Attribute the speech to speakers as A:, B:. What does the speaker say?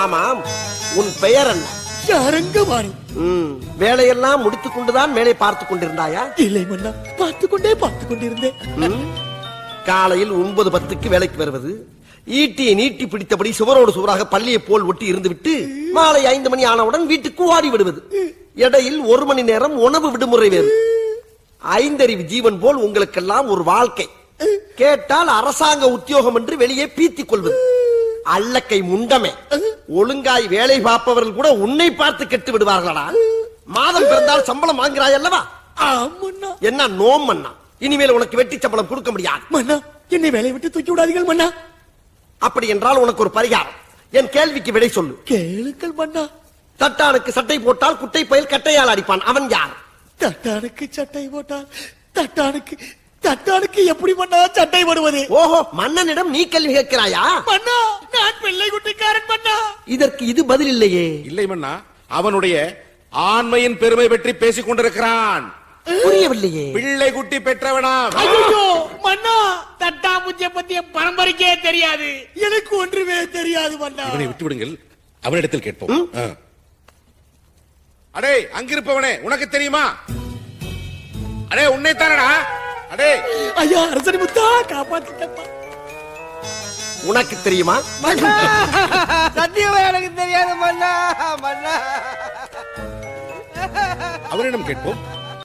A: ஆமாம், உன் பெயர் என்ன?
B: சாரங்கபாணி.
A: வேலையெல்லாம் முடித்துக் கொண்டுதான் மேலே பார்த்துக் கொண்டிருந்தாயா?
B: இல்லை மன்னா, பார்த்துக் கொண்டிருந்தேன்.
A: காலையில் 9:10க்கு வேலைக்கு வருவது, ஈட்டியை நீட்டி பிடித்தபடி சுவரோடு சுவராக பள்ளியை போல் ஒட்டி இருந்துவிட்டு மாலை 5 மணி ஆனவுடன் வீட்டுக்கு ஓடி விடுவது. இடையில் 1 மணி நேரம் உணவு விடுமுறை வேறு. 5 அறிவு ஜீவன் போல் உங்களுக்கெல்லாம் ஒரு வாழ்க்கை. கேட்டால் அரசாங்க உத்தியோகம் என்று வெளியே பீத்திக் கொள்வது. அல்லக்கை முண்டமே, ஒழுங்காய் வேலை பார்ப்பவர்கள் கூட உன்னை பார்த்து கெட்டு விடுவார்களா? மாதம் பிறந்தால் சம்பளம் வாங்குறாய் அல்லவா? என்ன நோம் மன்னா, இனிமேல் உனக்கு வெட்டி சம்பளம் கொடுக்க முடியாது.
B: மன்னா, என்னை வேலையை விட்டு தூக்கி விடாதீர்கள் மன்னா.
A: அப்படி என்றால் உனக்கு ஒரு பரிகாரம். என் கேள்விக்கு விடை சொல்லு.
B: கேளுங்கள் மன்னா.
A: தட்டானுக்கு சட்டை போட்டால் குட்டை பயில் கட்டையால் அடிப்பான், அவன் யார்?
B: தட்டானுக்கு சட்டை போட்டால் தட்டானுக்கு எப்படி மன்னா சட்டை போடுவது?
A: ஓஹோ, மன்னனிடம் நீ கேள்வி கேட்கிறாயா?
B: மன்னா, நான் பிள்ளை குட்டிக்காரன் மன்னா.
A: இதற்கு இது பதில் இல்லையே.
C: இல்லை மன்னா, அவனுடைய ஆண்மையின் பெருமை பற்றி பேசிக் கொண்டிருக்கிறான்.
A: புரியவில்லையே.
C: பிள்ளை குட்டி பெற்றவனா?
B: ஐயோ மன்னா, தட்டா பூச்சிய பத்திய பரம்பரைக்கே தெரியாது. எனக்கு ஒன்றுமே தெரியாது மன்னா.
C: இவனை விட்டு விடுங்கள், அவனிடத்தில் கேட்போம். அடே, அங்கிருப்பவனே, உனக்கு தெரியுமா? அடே, உன்னை தானடா. அடே
B: ஐயா, அரசனி முத்தா, காப்பாத்திட்டப்பா.
A: உனக்கு தெரியுமா?
D: சத்தியமா எனக்கு தெரியாது மன்னா.
C: அவரிடம் கேட்போம்.